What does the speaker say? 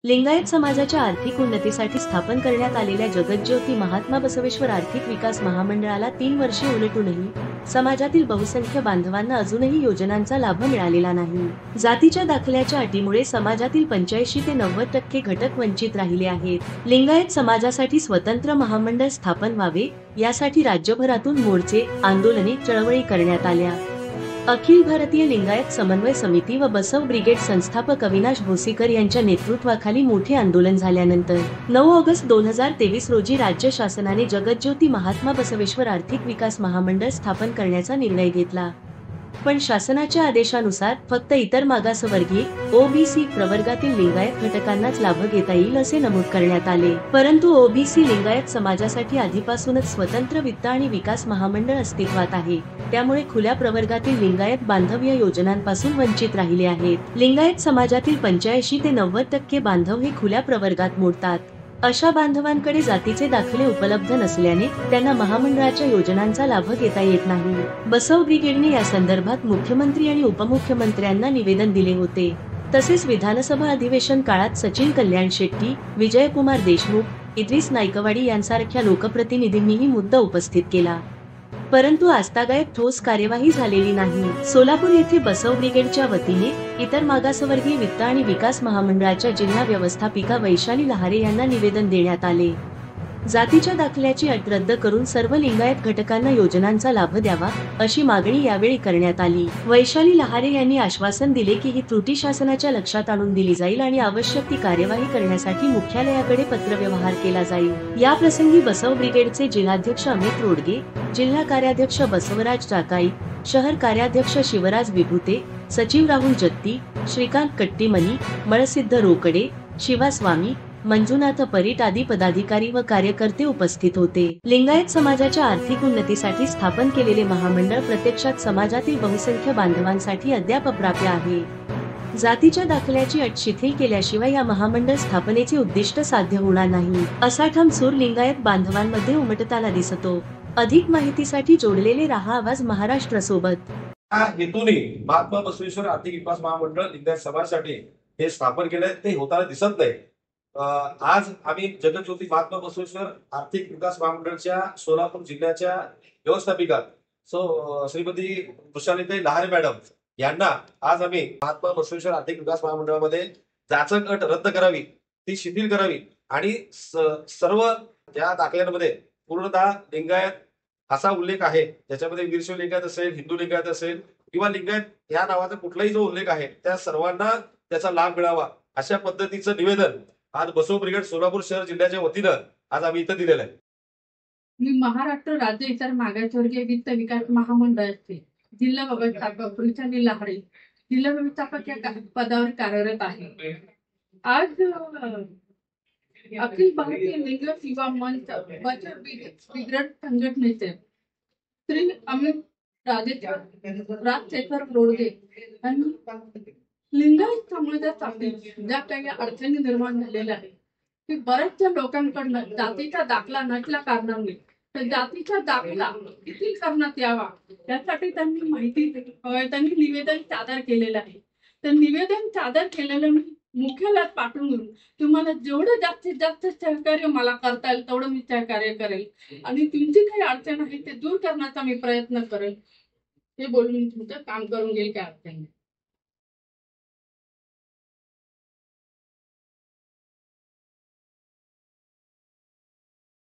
लिंगायत समाजाच्या आर्थिक उन्नतीसाठी स्थापन करण्यात आलेल्या जगज्योती महात्मा बसवेश्वर आर्थिक विकास महामंडळाला 3 वर्षे उलटूनही समाजातील बहुसंख्य बांधवांना अजूनही योजनांचा लाभ मिळालेला नाही। जातीच्या दाखल्याच्या अटीमुळे समाजातील 85 ते 90% घटक वंचित राहिले आहेत। लिंगायत समाजासाठी स्वतंत्र महामंडळ स्थापन व्हावे यासाठी राज्यभरातून मोर्चे, आंदोलने, चळवळी करण्यात आल्या। अखिल भारतीय लिंगायत समन्वय समिती व बसव ब्रिगेड संस्थापक अविनाश भोसीकर यांच्या नेतृत्वाखाली मोठे आंदोलन झाल्यानंतर 9 ऑगस्ट 2023 रोजी राज्य शासनाने जगज्योती महात्मा बसवेश्वर आर्थिक विकास महामंडळ स्थापन करण्याचा निर्णय घेतला। पण शासनाच्या आदेशानुसार फक्त इतर मागासवर्गीय ओबीसी प्रवर्गातील लिंगायत घटकांनाच लाभ घेता येईल असे नमूद करण्यात आले। परंतु ओबीसी लिंगायत समाजासाठी आधीपासूनच स्वतंत्र वित्त आणि विकास महामंडळ अस्तित्वात आहे, त्यामुळे खुल्या प्रवर्गातील लिंगायत बांधव या योजनांपासून वंचित राहिले आहेत। लिंगायत समाजातील 85 ते 90% बांधव हे खुल्या प्रवर्गात मोडतात। अशा बांधवांकडे जातीचे दाखले उपलब्ध नसल्याने त्यांना महामंडळाच्या योजनांचा लाभ घेता येत नाही। बसव ब्रिगेडने या संदर्भात मुख्यमंत्री आणि उपमुख्यमंत्र्यांना निवेदन दिले होते। तसेच विधानसभा अधिवेशन काळात सचिन कल्याण शेट्टी, विजयकुमार देशमुख, इद्रिस नाईकवाडी यांसारख्या लोकप्रतिनिधींनीही मुद्दा उपस्थित केला, परंतु आजतागायत ठोस कार्यवाही झालेली नाही। सोलापूर येथे बसव ब्रिगेडच्या वतीने इतर मागासवर्गीय वित्त आणि विकास महामंडळाच्या जिल्हा व्यवस्थापिका वैशाली लहारे यांना निवेदन देण्यात आले। जातीच्या दाखल्याची अट रद्द करून सर्व लिंगायत घटकांना योजनांचा लाभ द्यावा अशी मागणी यावेळी करण्यात आली। वैशाली लहारे यांनी आश्वासन दिले की ही त्रुटी शासनाच्या लक्षात आणून दिली जाईल आणि आवश्यक ती कार्यवाही करण्यासाठी मुख्यालयाकडे पत्रव्यवहार केला जाईल। या प्रसंगी बसव ब्रिगेडचे जिल्हाध्यक्ष अमित रोडगे, जिल्हा कार्याध्यक्ष बसवराज टाकाई, शहर कार्याध्यक्ष शिवराज विभूते, सचिव राहुल जत्ती, श्रीकांत कट्टीमनी, मळसिद्ध रोकडे, शिवा स्वामी, मंजुनाथ परीट आदी पदाधिकारी व कार्यकर्ते उपस्थित होते। लिंगायत समाजाच्या आर्थिक उन्नतीसाठी स्थापन केलेले महामंडळ प्रत्यक्षात समाजातील बहुसंख्य बांधवांसाठी अद्याप अप्राप्य आहे। जातीच्या दाखल्याची अट शिथिल केल्याशिवाय या महामंडळ स्थापनेचे उद्दिष्ट साध्य होणार नाही, असा ठाम सूर लिंगायत बांधवांमध्ये उमटताना दिसतो। अधिक माहितीसाठी जोडलेले रहा आवाज महाराष्ट्र सोबत। हेतूने महात्मा बसवेश्वर आर्थिक विकास महामंडळ लिंगायत समाजासाठी हे स्थापन केलंय ते होताना दिसत नाही। आज आम्ही जगज्योती महात्मा बसवेश्वर आर्थिक विकास महामंडळच्या सोलापूर जिल्ह्याच्या व्यवस्थापिका श्रीमती वृषालीताई लहारे मॅडम यांना आज आम्ही महात्मा बसवेश्वर आर्थिक विकास महामंडळामध्ये जाचक अट रद्द करावी, ती शिथिल करावी आणि सर्व ज्या दाखल्यांमध्ये पूर्णतः लिंगायत असा उल्लेख आहे, ज्याच्यामध्ये वीरशैव लिंगायत असेल, हिंदू लिंगायत असेल किंवा लिंगायत या नावाचा कुठलाही जो उल्लेख आहे त्या सर्वांना त्याचा लाभ मिळावा अशा पद्धतीचं निवेदन आज बसव ब्रिगेड सोलापूर शहर जिल्ह्याच्या वतीनं आज आम्ही इथं दिलेलं आहे। मी महाराष्ट्र राज्य इतर मागासवर्गीय वित्त विकास महामंडळाचे जिल्हा व्यवस्थापक वृषाली लहारे जिल्हा व्यवस्थापक या पदावर कार्यरत आहे। आज अखिल भारतीय लिंग सेवा मंच बचत ब्रिगेड संघटनेचे श्री अमित राजशेखर रोडगे यांनी लिंगायत समाजासाठी ज्या काही अडचणी निर्माण झालेल्या आहेत की बऱ्याचशा लोकांकडनं जातीचा दाखला नसल्या कारणाने तर जातीचा दाखला किती करण्यात यावा यासाठी त्यांनी निवेदन सादर केलेलं आहे। तर निवेदन सादर केलेलं मी मुख्यालयात पाठवून तुम्हाला जेवढं जास्तीत जास्त सहकार्य मला करता येईल तेवढं मी सहकार्य करेल आणि तुमची काही अडचण आहे ते दूर करण्याचा मी प्रयत्न करेल, हे बोलून तुमचं काम करून घेईल काय अडचण नाही।